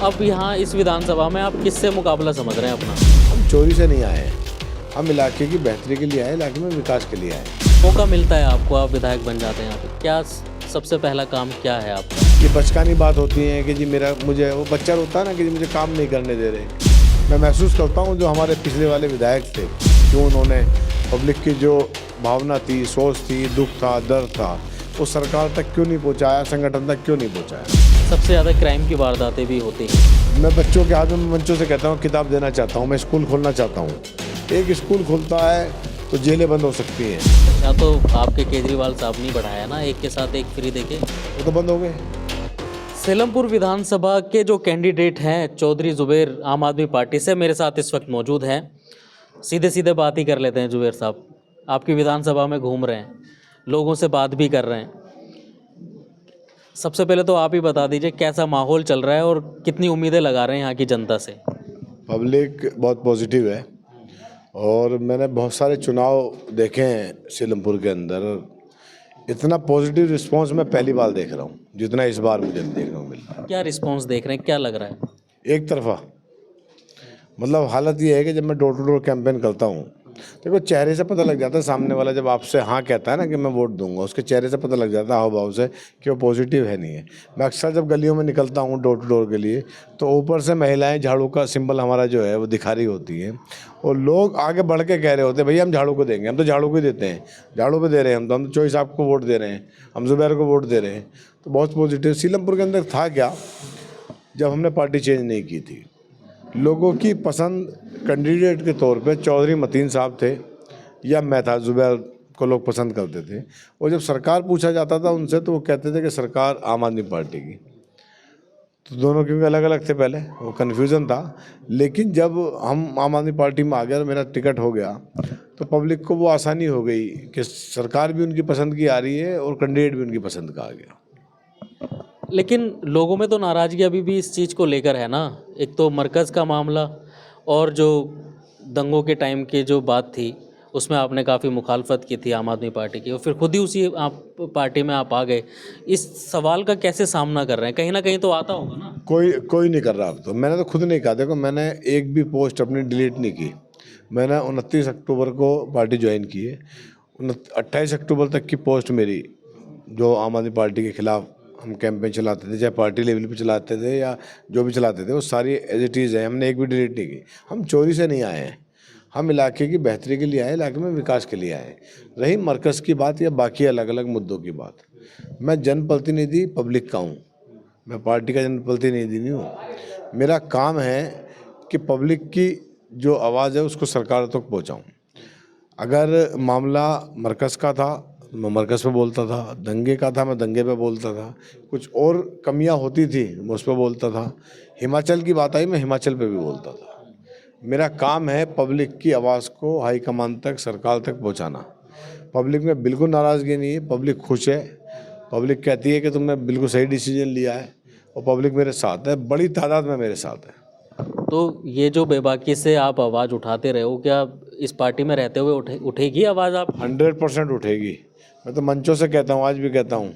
अब यहाँ इस विधानसभा में आप किससे मुकाबला समझ रहे हैं अपना? हम चोरी से नहीं आए हैं, हम इलाके की बेहतरी के लिए आए, इलाके में विकास के लिए आए। मौका मिलता है आपको, आप विधायक बन जाते हैं यहाँ पे, क्या सबसे पहला काम क्या है आपका? ये बचकानी बात होती है कि जी मुझे वो बच्चा होता है ना कि जी मुझे काम नहीं करने दे रहे। मैं महसूस करता हूँ जो हमारे पिछले वाले विधायक थे, जो उन्होंने पब्लिक की जो भावना थी, सोच थी, दुख था, दर्द था, वो सरकार तक क्यों नहीं पहुँचाया, संगठन तक क्यों नहीं पहुँचाया। सबसे ज़्यादा क्राइम की वारदातें भी होती हैं। मैं बच्चों के हाथ में मंचों से कहता हूँ किताब देना चाहता हूँ, मैं स्कूल खोलना चाहता हूँ। एक स्कूल खुलता है तो जेलें बंद हो सकती हैं। या तो आपके केजरीवाल साहब ने बढ़ाया ना, एक के साथ एक फ्री देके, वो तो बंद हो गए। सीलमपुर विधानसभा के जो कैंडिडेट हैं चौधरी जुबेर आम आदमी पार्टी से मेरे साथ इस वक्त मौजूद हैं। सीधे सीधे बात ही कर लेते हैं। जुबेर साहब, आपकी विधानसभा में घूम रहे हैं, लोगों से बात भी कर रहे हैं। सबसे पहले तो आप ही बता दीजिए कैसा माहौल चल रहा है और कितनी उम्मीदें लगा रहे हैं यहाँ की जनता से? पब्लिक बहुत पॉजिटिव है और मैंने बहुत सारे चुनाव देखे हैं सीलमपुर के अंदर। इतना पॉजिटिव रिस्पांस मैं पहली बार देख रहा हूँ जितना इस बार मुझे देखने को मिल रहा है। क्या रिस्पांस देख रहे हैं, क्या लग रहा है? एक तरफा मतलब हालत ये है कि जब मैं डोर टू डोर कैंपेन करता हूँ, देखो चेहरे से पता लग जाता है सामने वाला जब आपसे हाँ कहता है ना कि मैं वोट दूंगा, उसके चेहरे से पता लग जाता है हाव भाव से कि वो पॉजिटिव है नहीं है। मैं अक्सर जब गलियों में निकलता हूँ डोर टू डोर के लिए, तो ऊपर से महिलाएं झाड़ू का सिंबल हमारा जो है वो दिखा रही होती हैं और लोग आगे बढ़ के कह रहे होते हैं भैया हम झाड़ू को देंगे, हम तो झाड़ू को ही देते हैं, झाड़ू पे दे रहे हैं, हम तो चोई साहब को वोट दे रहे हैं, हम जुबैर को वोट दे रहे हैं। तो बहुत पॉजिटिव। सीलमपुर के अंदर था क्या, जब हमने पार्टी चेंज नहीं की थी, लोगों की पसंद कैंडिडेट के तौर पे चौधरी मतीन साहब थे या मैं था, जुबैर को लोग पसंद करते थे। और जब सरकार पूछा जाता था उनसे तो वो कहते थे कि सरकार आम आदमी पार्टी की। तो दोनों क्योंकि अलग अलग थे, पहले वो कन्फ्यूज़न था। लेकिन जब हम आम आदमी पार्टी में आ गए और मेरा टिकट हो गया तो पब्लिक को वो आसानी हो गई कि सरकार भी उनकी पसंद की आ रही है और कैंडिडेट भी उनकी पसंद का आ गया। लेकिन लोगों में तो नाराज़गी अभी भी इस चीज़ को लेकर है ना। एक तो मरकज़ का मामला और जो दंगों के टाइम की जो बात थी उसमें आपने काफ़ी मुखालफत की थी आम आदमी पार्टी की, और फिर खुद ही उसी आप पार्टी में आप आ गए। इस सवाल का कैसे सामना कर रहे हैं? कहीं ना कहीं तो आता होगा ना। कोई नहीं कर रहा अब तो। मैंने तो खुद नहीं कहा, देखो मैंने एक भी पोस्ट अपनी डिलीट नहीं की। मैंने 29 अक्टूबर को पार्टी ज्वाइन की है। 28 अक्टूबर तक की पोस्ट मेरी जो आम आदमी पार्टी के खिलाफ हम कैंपेन चलाते थे, चाहे पार्टी लेवल पे चलाते थे या जो भी चलाते थे, वो सारी एज इट इज़ है, हमने एक भी डिलीट नहीं की। हम चोरी से नहीं आए हैं, हम इलाके की बेहतरी के लिए आए, इलाके में विकास के लिए आए। रही मरकज़ की बात या बाकी अलग अलग मुद्दों की बात, मैं जनप्रतिनिधि पब्लिक का हूँ, मैं पार्टी का जनप्रतिनिधि नहीं हूँ। मेरा काम है कि पब्लिक की जो आवाज़ है उसको सरकार तक पहुँचाऊँ। अगर मामला मरकज़ का था मैं मरकज़ पे बोलता था, दंगे का था मैं दंगे पे बोलता था, कुछ और कमियां होती थी मैं उस पर बोलता था, हिमाचल की बात आई मैं हिमाचल पे भी बोलता था। मेरा काम है पब्लिक की आवाज़ को हाईकमान तक, सरकार तक पहुंचाना। पब्लिक में बिल्कुल नाराज़गी नहीं है, पब्लिक खुश है। पब्लिक कहती है कि तुमने बिल्कुल सही डिसीजन लिया है और पब्लिक मेरे साथ है, बड़ी तादाद में मेरे साथ है। तो ये जो बेबाकी से आप आवाज़ उठाते रहे हो, क्या इस पार्टी में रहते हुए उठेगी आवाज़ आप? 100% उठेगी। मैं तो मंचों से कहता हूँ, आज भी कहता हूँ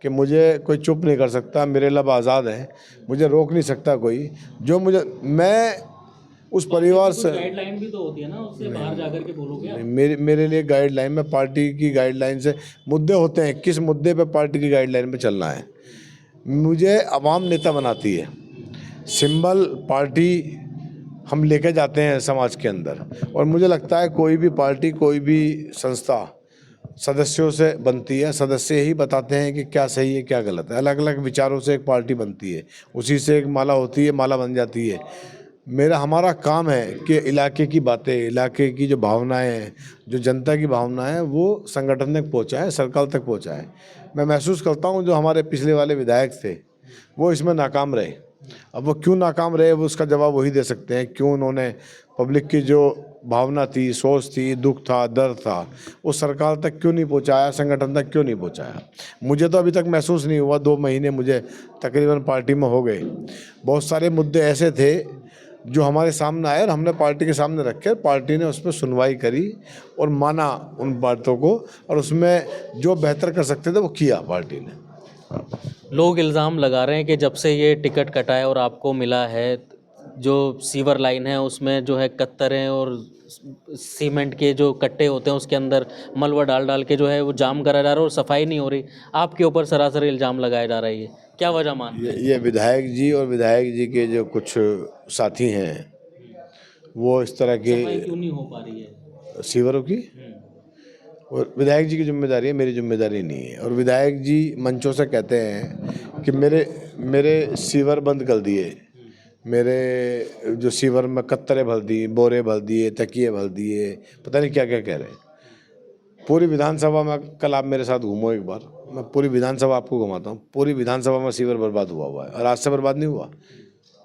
कि मुझे कोई चुप नहीं कर सकता, मेरे लब आज़ाद है, मुझे रोक नहीं सकता कोई। जो मुझे, मैं उस परिवार से, गाइडलाइन भी तो होती है ना, उससे बाहर जाकर के बोलोगे? मेरे लिए गाइडलाइन में पार्टी की गाइडलाइन से मुद्दे होते हैं, किस मुद्दे पे पार्टी की गाइडलाइन पे चलना है। मुझे आवाम नेता बनाती है, सिंबल पार्टी हम लेके जाते हैं समाज के अंदर। और मुझे लगता है कोई भी पार्टी, कोई भी संस्था सदस्यों से बनती है, सदस्य ही बताते हैं कि क्या सही है क्या गलत है। अलग अलग विचारों से एक पार्टी बनती है, उसी से एक माला होती है, माला बन जाती है। हमारा काम है कि इलाके की बातें, इलाके की जो भावनाएं हैं, जो जनता की भावनाएं हैं, वो संगठन तक पहुँचाएँ, सरकार तक पहुँचाएँ। मैं महसूस करता हूँ जो हमारे पिछले वाले विधायक थे वो इसमें नाकाम रहे। अब वो क्यों नाकाम रहे वो उसका जवाब वही दे सकते हैं, क्यों उन्होंने पब्लिक की जो भावना थी, सोच थी, दुख था, दर्द था, वो सरकार तक क्यों नहीं पहुंचाया, संगठन तक क्यों नहीं पहुंचाया। मुझे तो अभी तक महसूस नहीं हुआ, 2 महीने मुझे तकरीबन पार्टी में हो गए। बहुत सारे मुद्दे ऐसे थे जो हमारे सामने आए और हमने पार्टी के सामने रखे, पार्टी ने उस पर सुनवाई करी और माना उन बातों को, और उसमें जो बेहतर कर सकते थे वो किया पार्टी ने। लोग इल्ज़ाम लगा रहे हैं कि जब से ये टिकट कटा है और आपको मिला है, जो सीवर लाइन है उसमें जो है कत्तरें और सीमेंट के जो कट्टे होते हैं उसके अंदर मलबा डाल डाल के जो है वो जाम करा जा रहा है और सफाई नहीं हो रही। आपके ऊपर सरासर इल्ज़ाम लगाया जा रहा है, ये क्या वजह मान? ये विधायक जी और विधायक जी के जो कुछ साथी हैं वो इस तरह के सफाई क्यों नहीं हो पा रही है? सीवरों की, और विधायक जी की जिम्मेदारी है, मेरी जिम्मेदारी नहीं है। और विधायक जी मंचों से कहते हैं कि मेरे मेरे सीवर बंद कर दिए, मेरे जो सीवर में कत्तरे भर दिए, बोरे भर दिए, तकिए भर दिए, पता नहीं क्या क्या कह रहे हैं। पूरी विधानसभा में कल आप मेरे साथ घूमो एक बार, मैं पूरी विधानसभा आपको घुमाता हूँ। पूरी विधानसभा में सीवर बर्बाद हुआ है, और आज से बर्बाद नहीं हुआ,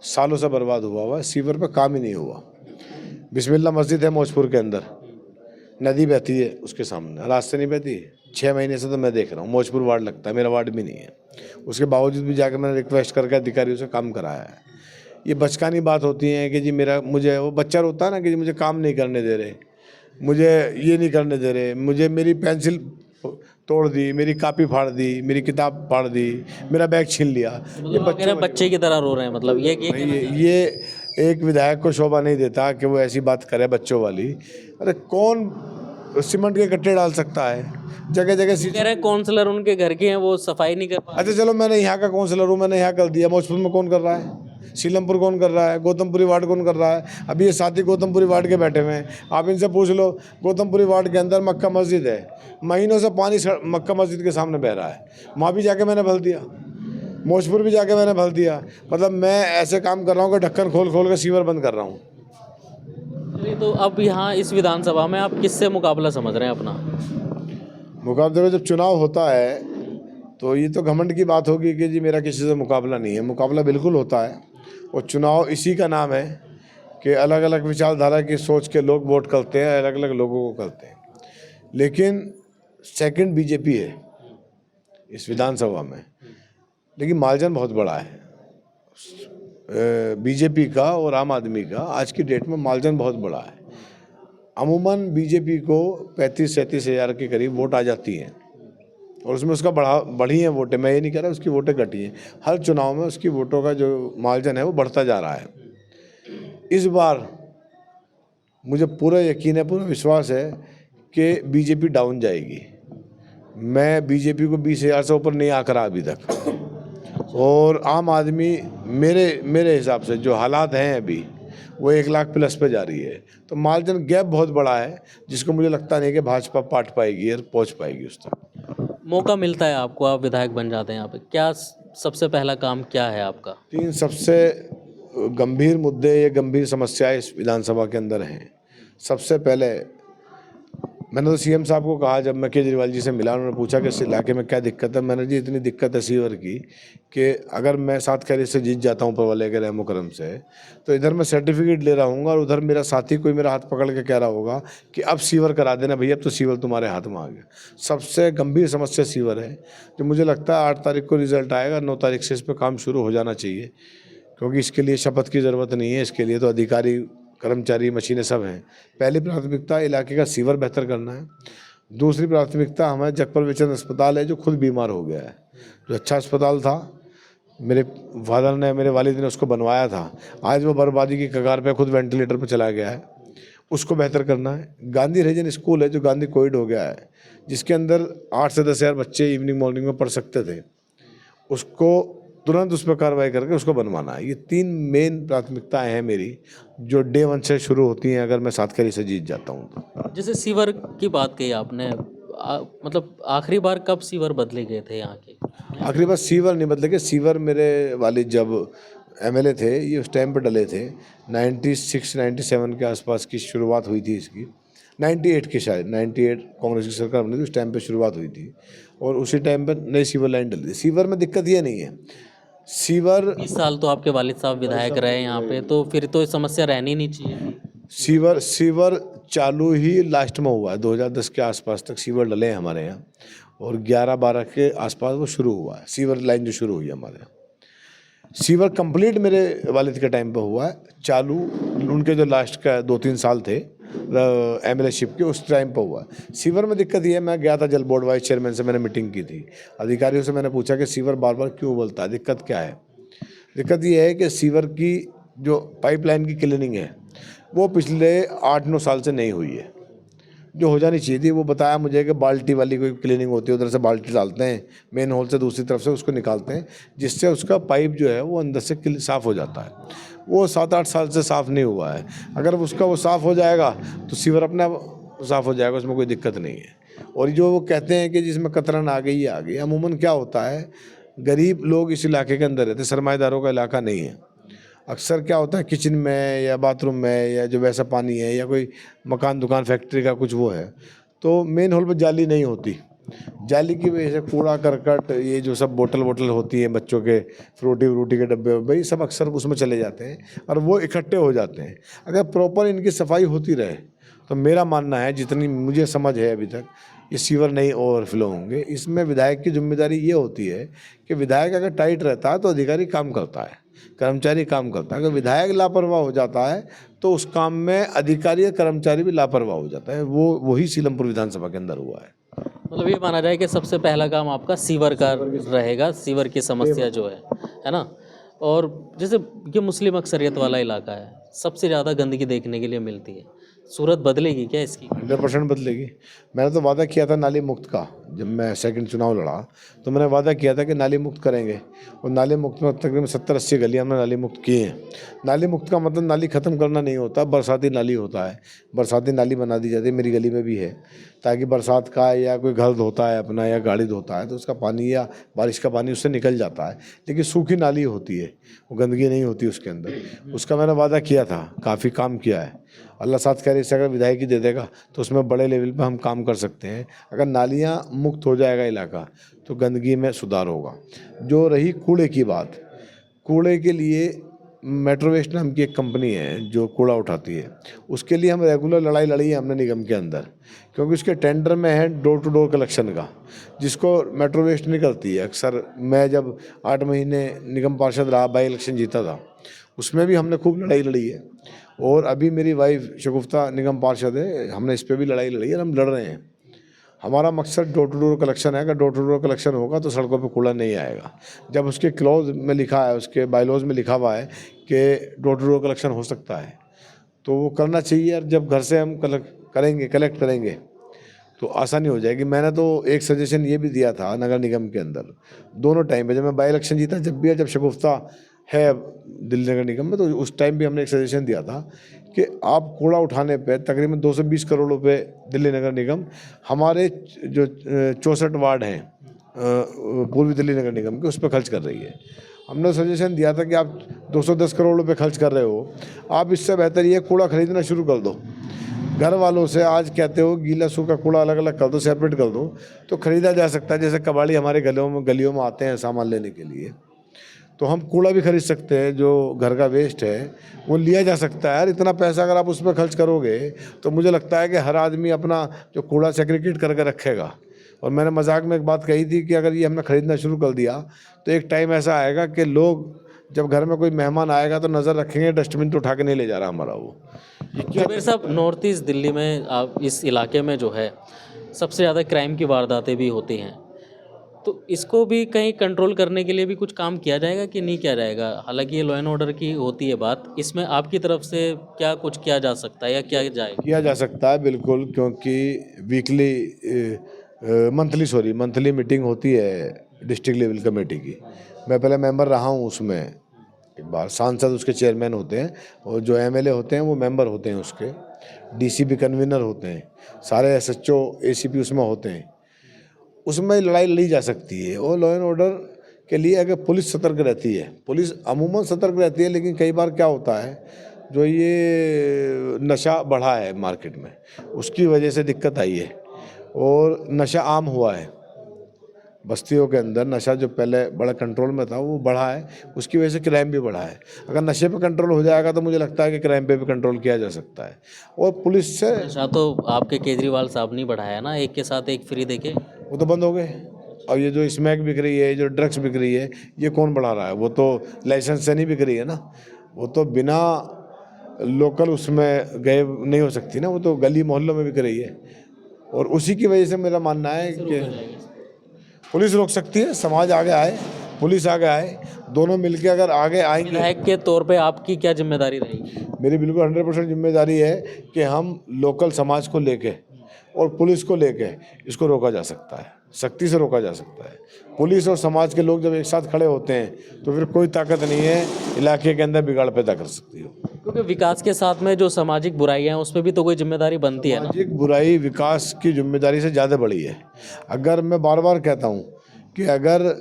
सालों से बर्बाद हुआ है। सीवर पे काम ही नहीं हुआ। बिस्मिल्लाह मस्जिद है मौजपुर के अंदर, नदी बहती है उसके सामने, रास्ते नहीं बहती। 6 महीने से तो मैं देख रहा हूँ, मौजपुर वार्ड लगता है, मेरा वार्ड भी नहीं है। उसके बावजूद भी जाकर मैंने रिक्वेस्ट करके अधिकारियों से काम कराया है। ये बचकानी बात होती है कि जी मुझे वो बच्चा रोता है ना कि जी मुझे काम नहीं करने दे रहे, मुझे ये नहीं करने दे रहे, मुझे मेरी पेंसिल तोड़ दी, मेरी कापी फाड़ दी, मेरी किताब फाड़ दी, मेरा बैग छीन लिया। ये बच्चे की तरह रो रहे हैं, मतलब ये एक विधायक को शोभा नहीं देता कि वो ऐसी बात करे बच्चों वाली। अरे कौन सीमेंट के कट्टे डाल सकता है? जगह जगह कह रहे हैं काउंसलर उनके घर के हैं, वो सफाई नहीं कर पा। अच्छा चलो, मैंने यहाँ का काउंसलर हूँ, मैंने यहाँ कर दिया। मौजपुर में कौन कर रहा है? सीलमपुर कौन कर रहा है? गौतमपुरी वार्ड कौन कर रहा है? अभी ये साथी गौतमपुरी वार्ड के बैठे हुए हैं, आप इनसे पूछ लो। गौतमपुरी वार्ड के अंदर मक्का मस्जिद है, महीनों से पानी मक्का मस्जिद के सामने बह रहा है, वहाँ भी जाके मैंने भर दिया, मौजपुर भी जाके मैंने भर दिया। मतलब मैं ऐसे काम कर रहा हूँ कि ढक्कन खोल खोल के सीवर बंद कर रहा हूँ। तो अब यहाँ इस विधानसभा में आप किससे मुकाबला समझ रहे हैं अपना? मुकाबले में जब चुनाव होता है तो ये तो घमंड की बात होगी कि जी मेरा किसी से मुकाबला नहीं है। मुकाबला बिल्कुल होता है, और चुनाव इसी का नाम है कि अलग अलग विचारधारा की सोच के लोग वोट करते हैं, अलग अलग लोगों को करते हैं। लेकिन सेकंड बीजेपी है इस विधानसभा में, लेकिन मार्जिन बहुत बड़ा है बीजेपी का और आम आदमी का। आज की डेट में मार्जिन बहुत बड़ा है। अमूमन बीजेपी को 35-37 हज़ार के करीब वोट आ जाती हैं, और उसमें उसका बढ़ी हैं वोटें। मैं ये नहीं कह रहा उसकी वोटें घटी हैं, हर चुनाव में उसकी वोटों का जो मार्जिन है वो बढ़ता जा रहा है। इस बार मुझे पूरा यकीन है, पूरा विश्वास है कि बीजेपी डाउन जाएगी। मैं बीजेपी को 20,000 से ऊपर नहीं आकर अभी तक, और आम आदमी मेरे हिसाब से जो हालात हैं अभी वो 1 लाख प्लस पे जा रही है। तो मार्जिन गैप बहुत बड़ा है, जिसको मुझे लगता नहीं कि भाजपा पाट पाएगी और पहुंच पाएगी उस तक। मौका मिलता है आपको, आप विधायक बन जाते हैं यहाँ पे, क्या सबसे पहला काम क्या है आपका? 3 सबसे गंभीर मुद्दे, ये गंभीर समस्याएं इस विधानसभा के अंदर हैं। सबसे पहले मैंने तो सीएम साहब को कहा, जब मैं केजरीवाल जी से मिला, उन्होंने पूछा कि इस इलाके में क्या दिक्कत है। मैंने जी इतनी दिक्कत है सीवर की कि अगर मैं 7 खैरियत से जीत जाता हूँ ऊपर वाले के रहमो करम से, तो इधर मैं सर्टिफिकेट ले रहा हूँ और उधर मेरा साथी कोई मेरा हाथ पकड़ के कह रहा होगा कि अब सीवर करा देना भैया, अब तो सीवर तुम्हारे हाथ में आ गया। सबसे गंभीर समस्या सीवर है, जो मुझे लगता है 8 तारीख को रिजल्ट आएगा, 9 तारीख से इस पर काम शुरू हो जाना चाहिए, क्योंकि इसके लिए शपथ की ज़रूरत नहीं है। इसके लिए तो अधिकारी, कर्मचारी, मशीनें सब हैं। पहली प्राथमिकता इलाके का सीवर बेहतर करना है। दूसरी प्राथमिकता हमारे जगपल विचन अस्पताल है, जो खुद बीमार हो गया है। जो अच्छा अस्पताल था, मेरे वालिद ने उसको बनवाया था, आज वो बर्बादी की कगार पे खुद वेंटिलेटर पर चला गया है। उसको बेहतर करना है। गांधी रीजन स्कूल है जो गांधी कोविड हो गया है, जिसके अंदर 8 से 10 हज़ार बच्चे इवनिंग मॉर्निंग में पढ़ सकते थे, उसको तुरंत उस पर कार्रवाई करके उसको बनवाना है। ये 3 मेन प्राथमिकताएं हैं मेरी, जो डे 1 से शुरू होती हैं अगर मैं 7 खैरी से जीत जाता हूँ तो। जैसे सीवर की बात कही आपने, मतलब आखिरी बार कब सीवर बदले गए थे यहाँ के? आखिरी बार सीवर नहीं बदले गए। सीवर मेरे वालिद जब एमएलए थे, ये उस टाइम पर डले थे। 96-97 के आसपास की शुरुआत हुई थी इसकी, 98 की शायद, 98 कांग्रेस की सरकार बनी थी, उस टाइम पे शुरुआत हुई थी, और उसी टाइम पर नई सीवर लाइन डली थी। सीवर में दिक्कत ये नहीं है, सीवर 20 साल तो आपके वालिद साहब विधायक रहे यहाँ पे, तो फिर तो समस्या रहनी नहीं चाहिए। सीवर चालू ही लास्ट में हुआ है, 2010 के आसपास तक सीवर डले हैं हमारे यहाँ, और 11-12 के आसपास वो शुरू हुआ है सीवर लाइन जो शुरू हुई है हमारे यहाँ। सीवर कंप्लीट मेरे वालिद के टाइम पे हुआ है, चालू उनके जो लास्ट का 2-3 साल थे MLA-शिप की, उस टाइम पर हुआ। सीवर में दिक्कत ये है, मैं गया था जल बोर्ड वाइस चेयरमैन से, मैंने मीटिंग की थी, अधिकारियों से मैंने पूछा कि सीवर बार बार क्यों उबलता है, दिक्कत क्या है। दिक्कत ये है कि सीवर की जो पाइपलाइन की क्लीनिंग है वो पिछले 8-9 साल से नहीं हुई है, जो हो जानी चाहिए थी। वो बताया मुझे कि बाल्टी वाली कोई क्लीनिंग होती है, उधर से बाल्टी डालते हैं मेन होल से, दूसरी तरफ से उसको निकालते हैं, जिससे उसका पाइप जो है वो अंदर से साफ़ हो जाता है। वो 7-8 साल से साफ़ नहीं हुआ है। अगर उसका वो साफ़ हो जाएगा तो सीवर अपना साफ़ हो जाएगा, उसमें कोई दिक्कत नहीं है। और जो वो कहते हैं कि जिसमें कतरन आ गई, आ गई, अमूमन क्या होता है, गरीब लोग इस इलाके के अंदर रहते हैं, सरमाएदारों का इलाका नहीं है। अक्सर क्या होता है, किचन में या बाथरूम में या जो वैसा पानी है, या कोई मकान दुकान फैक्ट्री का कुछ वो है, तो मेन होल पर जाली नहीं होती। जाली की वजह से कूड़ा करकट, ये जो सब बोतल होती है बच्चों के, फ्रूटी के डब्बे वब्बे, ये सब अक्सर उसमें चले जाते हैं और वो इकट्ठे हो जाते हैं। अगर प्रॉपर इनकी सफाई होती रहे तो मेरा मानना है, जितनी मुझे समझ है अभी तक, ये सीवर नहीं ओवरफ्लो होंगे। इसमें विधायक की जिम्मेदारी ये होती है कि विधायक अगर टाइट रहता है तो अधिकारी काम करता है, कर्मचारी काम करता है। अगर विधायक लापरवाह हो जाता है तो उस काम में अधिकारी या कर्मचारी भी लापरवाह हो जाता है। वही सीलमपुर विधानसभा के अंदर हुआ है। मतलब ये माना जाए कि सबसे पहला काम आपका सीवर का रहेगा, सीवर की समस्या जो है ना। और जैसे ये मुस्लिम अक्सरियत वाला इलाका है, सबसे ज़्यादा गंदगी देखने के लिए मिलती है, सूरत बदलेगी क्या इसकी? 100% बदलेगी। मैंने तो वादा किया था नाली मुक्त का, जब मैं सेकंड चुनाव लड़ा तो मैंने वादा किया था कि नाली मुक्त करेंगे, और नाली मुक्त में तकरीबन 70-80 गलियाँ हमने नाली मुक्त की हैं। नाली मुक्त का मतलब नाली ख़त्म करना नहीं होता, बरसाती नाली होता है, बरसाती नाली बना दी जाती है, मेरी गली में भी है, ताकि बरसात का या कोई घर धोता है अपना या गाड़ी धोता है तो उसका पानी या बारिश का पानी उससे निकल जाता है। लेकिन सूखी नाली होती है, वो गंदगी नहीं होती उसके अंदर। उसका मैंने वादा किया था, काफ़ी काम किया है। अल्लाह साथ करे, से अगर विधायकी दे देगा तो उसमें बड़े लेवल पे हम काम कर सकते हैं। अगर नालियाँ मुक्त हो जाएगा इलाका तो गंदगी में सुधार होगा। जो रही कूड़े की बात, कूड़े के लिए मेट्रो वेस्ट नाम की एक कंपनी है जो कूड़ा उठाती है, उसके लिए हम रेगुलर लड़ाई लड़ी है हमने निगम के अंदर, क्योंकि उसके टेंडर में है डोर टू डोर कलेक्शन का, जिसको मेट्रो वेस्ट नहीं करती है। अक्सर मैं जब 8 महीने निगम पार्षद रहा, बाई इलेक्शन जीता था, उसमें भी हमने खूब लड़ाई लड़ी है। और अभी मेरी वाइफ शगुफ्ता निगम पार्षद है, हमने इस पर भी लड़ाई लड़ी है और हम लड़ रहे हैं। हमारा मकसद डोर टू डोर कलेक्शन है। अगर डोर टू डोर कलेक्शन होगा तो सड़कों पे कूड़ा नहीं आएगा। जब उसके क्लॉज में लिखा है, उसके बायलॉज में लिखा हुआ है कि डोर टू डोर कलेक्शन हो सकता है, तो वो करना चाहिए। और जब घर से हम कलेक्ट करेंगे तो आसानी हो जाएगी। मैंने तो एक सजेशन ये भी दिया था नगर निगम के अंदर, दोनों टाइम पे, जब मैं बाई इलेक्शन जीता जब भी, जब शगुफ्ता है दिल्ली नगर निगम में, तो उस टाइम भी हमने एक सजेशन दिया था कि आप कूड़ा उठाने पे तकरीबन 220 करोड़ रुपए दिल्ली नगर निगम, हमारे जो 64 वार्ड हैं पूर्वी दिल्ली नगर निगम के, उस पर खर्च कर रही है। हमने सजेशन दिया था कि आप 210 करोड़ रुपए खर्च कर रहे हो, आप इससे बेहतर ये कूड़ा खरीदना शुरू कर दो। घर वालों से आज कहते हो गीला सूखा कूड़ा अलग अलग कर दो, सेपरेट कर दो, तो खरीदा जा सकता है। जैसे कबाड़ी हमारे गलियों में आते हैं सामान लेने के लिए, तो हम कूड़ा भी खरीद सकते हैं। जो घर का वेस्ट है वो लिया जा सकता है। यार इतना पैसा अगर आप उस पर खर्च करोगे तो मुझे लगता है कि हर आदमी अपना जो कूड़ा सेग्रीगेट करके रखेगा। और मैंने मजाक में एक बात कही थी कि अगर ये हमने खरीदना शुरू कर दिया तो एक टाइम ऐसा आएगा कि लोग जब घर में कोई मेहमान आएगा तो नज़र रखेंगे डस्टबिन तो उठा के नहीं ले जा रहा हमारा वो। जुबेर साहब, नॉर्थ ईस्ट दिल्ली में आप इस इलाके में जो है सबसे ज़्यादा क्राइम की वारदातें भी होती हैं, तो इसको भी कहीं कंट्रोल करने के लिए भी कुछ काम किया जाएगा कि नहीं किया जाएगा? हालांकि ये लॉ एंड ऑर्डर की होती है बात, इसमें आपकी तरफ से क्या कुछ किया जा सकता है या किया जाएगा? किया जा सकता है बिल्कुल, क्योंकि मंथली मीटिंग होती है डिस्ट्रिक्ट लेवल कमेटी की। मैं पहले मेंबर रहा हूँ उसमें, एक बार सांसद उसके चेयरमैन होते हैं, और जो एमएलए होते हैं वो मेंबर होते हैं उसके, डीसीपी कन्वीनर होते हैं, सारे एसएचओ एसीपी उसमें होते हैं। उसमें लड़ाई लड़ी जा सकती है। और लॉ एंड ऑर्डर के लिए अगर पुलिस सतर्क रहती है, पुलिस अमूमन सतर्क रहती है, लेकिन कई बार क्या होता है, जो ये नशा बढ़ा है मार्केट में, उसकी वजह से दिक्कत आई है। और नशा आम हुआ है बस्तियों के अंदर, नशा जो पहले बड़ा कंट्रोल में था वो बढ़ा है, उसकी वजह से क्राइम भी बढ़ा है। अगर नशे पे कंट्रोल हो जाएगा तो मुझे लगता है कि क्राइम पे भी कंट्रोल किया जा सकता है। और पुलिस से नशा तो आपके केजरीवाल साहब ने बढ़ाया ना, एक के साथ एक फ्री देके, वो तो बंद हो गए। और ये जो स्मैक बिक रही है, जो ड्रग्स बिक रही है, ये कौन बढ़ा रहा है? वो तो लाइसेंस से नहीं बिक रही है ना, वो तो बिना लोकल उसमें गए नहीं हो सकती ना, वो तो गली मोहल्लों में भी कर रही है। और उसी की वजह से मेरा मानना है कि पुलिस रोक सकती है, समाज आगे आए, पुलिस आगे आए, दोनों मिलके अगर आगे आएंगे। विधायक के तौर पे आपकी क्या जिम्मेदारी रहेगी? मेरी बिल्कुल 100% जिम्मेदारी है कि हम लोकल समाज को लेके और पुलिस को लेके इसको रोका जा सकता है, सख्ती से रोका जा सकता है। पुलिस और समाज के लोग जब एक साथ खड़े होते हैं तो फिर कोई ताकत नहीं है इलाके के अंदर बिगाड़ पैदा कर सकती हो। क्योंकि विकास के साथ में जो सामाजिक बुराइयां हैं उस पर भी तो कोई जिम्मेदारी बनती है ना। सामाजिक बुराई विकास की जिम्मेदारी से ज़्यादा बड़ी है। अगर मैं बार बार कहता हूँ कि अगर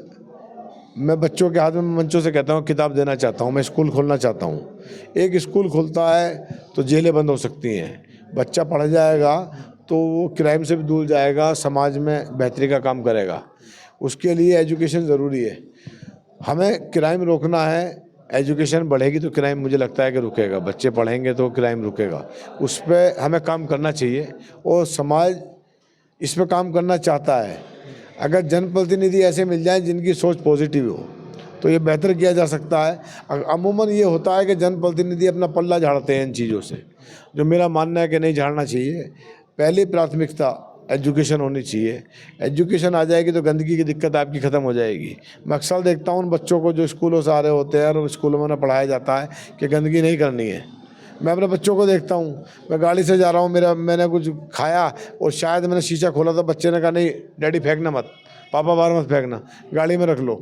मैं बच्चों के हाथ में मंचों से कहता हूँ किताब देना चाहता हूँ, मैं स्कूल खोलना चाहता हूँ, एक स्कूल खुलता है तो जेलें बंद हो सकती हैं। बच्चा पढ़ जाएगा तो वो क्राइम से भी दूर जाएगा, समाज में बेहतरी का काम करेगा। उसके लिए एजुकेशन ज़रूरी है। हमें क्राइम रोकना है, एजुकेशन बढ़ेगी तो क्राइम मुझे लगता है कि रुकेगा। बच्चे पढ़ेंगे तो क्राइम रुकेगा। उस पर हमें काम करना चाहिए और समाज इस पर काम करना चाहता है। अगर जनप्रतिनिधि ऐसे मिल जाएं जिनकी सोच पॉजिटिव हो तो ये बेहतर किया जा सकता है। अमूमन ये होता है कि जनप्रतिनिधि अपना पल्ला झाड़ते हैं इन चीज़ों से, जो मेरा मानना है कि नहीं झाड़ना चाहिए। पहली प्राथमिकता एजुकेशन होनी चाहिए। एजुकेशन आ जाएगी तो गंदगी की दिक्कत आपकी ख़त्म हो जाएगी। मैं अक्सर देखता हूँ उन बच्चों को जो स्कूलों से आ रहे होते हैं और स्कूलों में उन्हें पढ़ाया जाता है कि गंदगी नहीं करनी है। मैं अपने बच्चों को देखता हूँ, मैं गाड़ी से जा रहा हूँ, मैंने कुछ खाया और शायद मैंने शीशा खोला था, बच्चे ने कहा नहीं डैडी फेंकना मत, पापा बाहर मत फेंकना, गाड़ी में रख लो।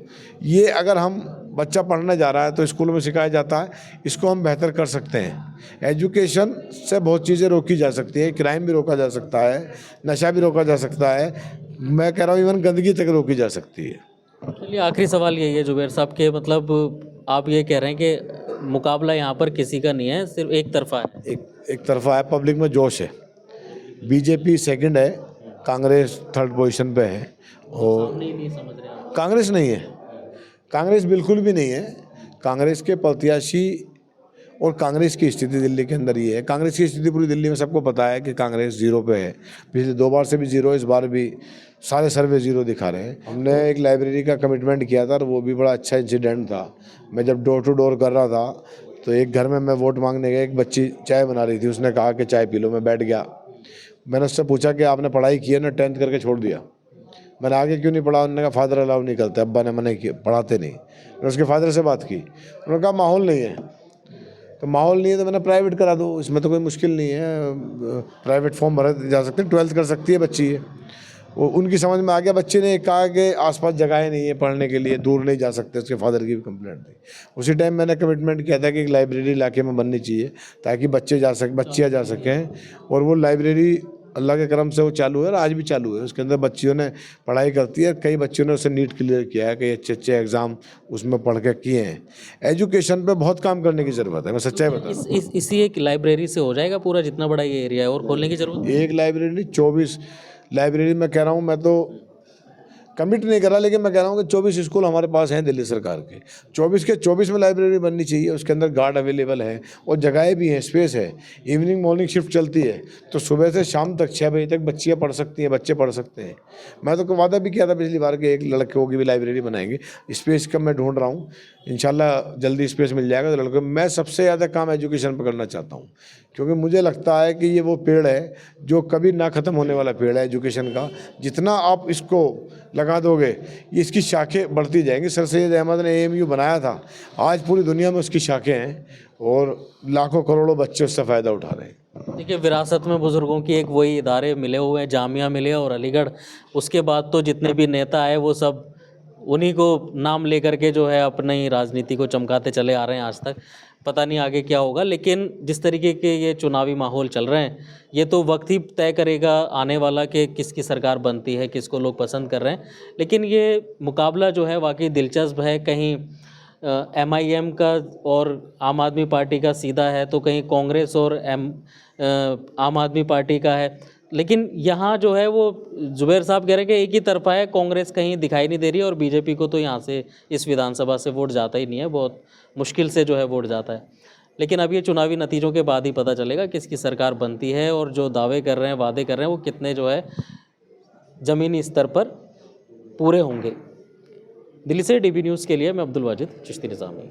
ये अगर हम बच्चा पढ़ने जा रहा है तो स्कूलों में सिखाया जाता है, इसको हम बेहतर कर सकते हैं। एजुकेशन से बहुत चीज़ें रोकी जा सकती है, क्राइम भी रोका जा सकता है, नशा भी रोका जा सकता है, मैं कह रहा हूँ इवन गंदगी तक रोकी जा सकती है। चलिए आखिरी सवाल यही है जुबैर साहब के, मतलब आप ये कह रहे हैं कि मुकाबला यहाँ पर किसी का नहीं है, सिर्फ एक तरफा है। एक तरफा है, पब्लिक में जोश है। बीजेपी सेकंड है, कांग्रेस थर्ड पोजीशन पे है और नहीं समझ रहे हैं। कांग्रेस नहीं है, कांग्रेस बिल्कुल भी नहीं है। कांग्रेस के प्रत्याशी और कांग्रेस की स्थिति दिल्ली के अंदर ये है। कांग्रेस की स्थिति पूरी दिल्ली में सबको पता है कि कांग्रेस जीरो पे है। पिछले 2 बार से भी जीरो, इस बार भी सारे सर्वे जीरो दिखा रहे हैं। हमने एक लाइब्रेरी का कमिटमेंट किया था और वो भी बड़ा अच्छा इंसिडेंट था। मैं जब डोर टू डोर कर रहा था तो एक घर में मैं वोट मांगने गया, एक बच्ची चाय बना रही थी, उसने कहा कि चाय पी लो। मैं बैठ गया, मैंने उससे पूछा कि आपने पढ़ाई की है ना? 10th करके छोड़ दिया। मैंने आगे क्यों नहीं पढ़ा? उन्होंने कहा फादर अलाउ नहीं करते, अब्बा ने मना किया, पढ़ाते नहीं। मैंने उसके फादर से बात की, उन्होंने कहा माहौल नहीं है। तो माहौल नहीं है तो मैंने प्राइवेट करा दो, इसमें तो कोई मुश्किल नहीं है, प्राइवेट फॉर्म भरे जा सकते हैं, 12th कर सकती है बच्ची है। वो उनकी समझ में आ गया। बच्चे ने कहा कि आसपास जगहें नहीं है पढ़ने के लिए, दूर नहीं जा सकते, उसके फादर की भी कंप्लेंट थी। उसी टाइम मैंने कमिटमेंट किया था कि एक लाइब्रेरी इलाके में बननी चाहिए ताकि बच्चियाँ जा सकें। और वो लाइब्रेरी अल्लाह के करम से वो चालू है और आज भी चालू है। उसके अंदर बच्चियों ने पढ़ाई करती है, कई बच्चियों ने उसे नीट क्लियर किया है, कई अच्छे अच्छे एग्ज़ाम उसमें पढ़ के किए हैं। एजुकेशन पे बहुत काम करने की ज़रूरत है, मैं सच्चाई बता रहा हूँ। इसी एक लाइब्रेरी से हो जाएगा पूरा जितना बड़ा ये एरिया है, और खोलने की जरूरत नहीं? एक लाइब्रेरी नहीं, 24 लाइब्रेरी मैं कह रहा हूँ। मैं तो कमिट नहीं करा, लेकिन मैं कह रहा हूँ कि 24 स्कूल हमारे पास हैं दिल्ली सरकार के, 24 के 24 में लाइब्रेरी बननी चाहिए। उसके अंदर गार्ड अवेलेबल है और जगहें भी हैं, स्पेस है। इवनिंग मॉर्निंग शिफ्ट चलती है तो सुबह से शाम तक 6 बजे तक बच्चियाँ पढ़ सकती हैं, बच्चे पढ़ सकते हैं। मैं तो वादा भी किया था पिछली बार कि एक लड़कों की भी लाइब्रेरी बनाएंगे। स्पेस का मैं ढूंढ रहा हूँ, इंशाल्लाह जल्दी स्पेस मिल जाएगा। तो लड़कों मैं सबसे ज़्यादा काम एजुकेशन पर करना चाहता हूँ, क्योंकि मुझे लगता है कि ये वो पेड़ है जो कभी ना ख़त्म होने वाला पेड़ है एजुकेशन का। जितना आप इसको लगा दोगे इसकी शाखें बढ़ती जाएंगी। सर सैयद अहमद ने AMU बनाया था, आज पूरी दुनिया में उसकी शाखें हैं और लाखों करोड़ों बच्चे उससे फ़ायदा उठा रहे हैं। देखिए विरासत में बुज़ुर्गों की एक वही इदारे मिले हुए हैं, जामिया मिले और अलीगढ़। उसके बाद तो जितने भी नेता आए वो सब उन्हीं को नाम लेकर के जो है अपनी राजनीति को चमकाते चले आ रहे हैं आज तक। पता नहीं आगे क्या होगा, लेकिन जिस तरीके के ये चुनावी माहौल चल रहे हैं ये तो वक्त ही तय करेगा आने वाला कि किसकी सरकार बनती है, किसको लोग पसंद कर रहे हैं। लेकिन ये मुकाबला जो है वाकई दिलचस्प है। कहीं MIM का और आम आदमी पार्टी का सीधा है, तो कहीं कांग्रेस और आम आदमी पार्टी का है। लेकिन यहाँ जो है वो जुबैर साहब कह रहे हैं कि एक ही तरफा है, कांग्रेस कहीं दिखाई नहीं दे रही और बीजेपी को तो यहाँ से इस विधानसभा से वोट जाता ही नहीं है, बहुत मुश्किल से जो है वोट जाता है। लेकिन अब ये चुनावी नतीजों के बाद ही पता चलेगा किसकी सरकार बनती है और जो दावे कर रहे हैं, वादे कर रहे हैं, वो कितने जो है ज़मीनी स्तर पर पूरे होंगे। दिल्ली से DB न्यूज़ के लिए मैं अब्दुल वाजिद चिश्ती निज़ामी।